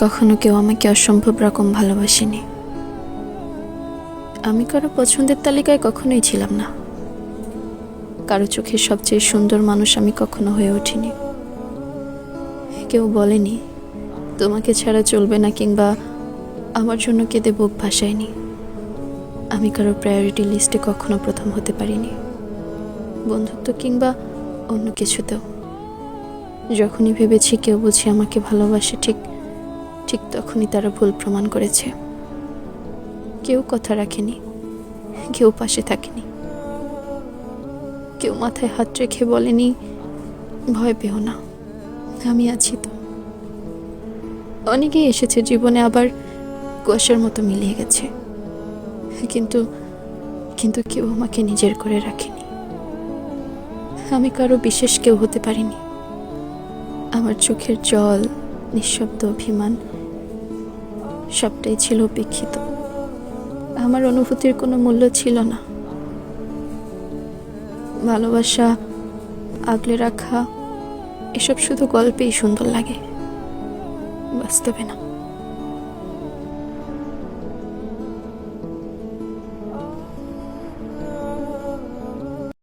কখনো কেউ আমাকে অসম্ভব রকম ভালোবাসেনি। আমি কারো পছন্দের তালিকায় কখনোই ছিলাম না। কারো চোখের সবচেয়ে সুন্দর মানুষ আমি কখনো হয়ে উঠিনি। কেউ বলেনি তোমাকে ছাড়া চলবে না, কিংবা আমার জন্য কেঁদে বুক ভাসায়নি। আমি কারো প্রায়োরিটি লিস্টে কখনো প্রথম হতে পারিনি, বন্ধুত্ব কিংবা অন্য কিছুতেও। যখনই ভেবেছি কেউ বুঝি আমাকে ভালোবাসে, ঠিক ঠিক তখনই তারা ভুল প্রমাণ করেছে। কেউ কথা রাখেনি, কেউ পাশে থাকেনি, কেউ মাথায় হাত রেখে বলেনি ভয় পেও না, আমি আছি তো। অনেকেই এসেছে জীবনে, আবার কুয়াশার মতো মিলিয়ে গেছে, কিন্তু কিন্তু কেউ আমাকে নিজের করে রাখেনি। আমি কারো বিশেষ কেউ হতে পারিনি। আমার চোখের জল, নিঃশব্দ অভিমান সবটাই ছিল উপেক্ষিত। আমার অনুভূতির কোনো মূল্য ছিল না। ভালোবাসা, আগলে রাখা, এসব শুধু গল্পেই সুন্দর লাগে, বাস্তবে না।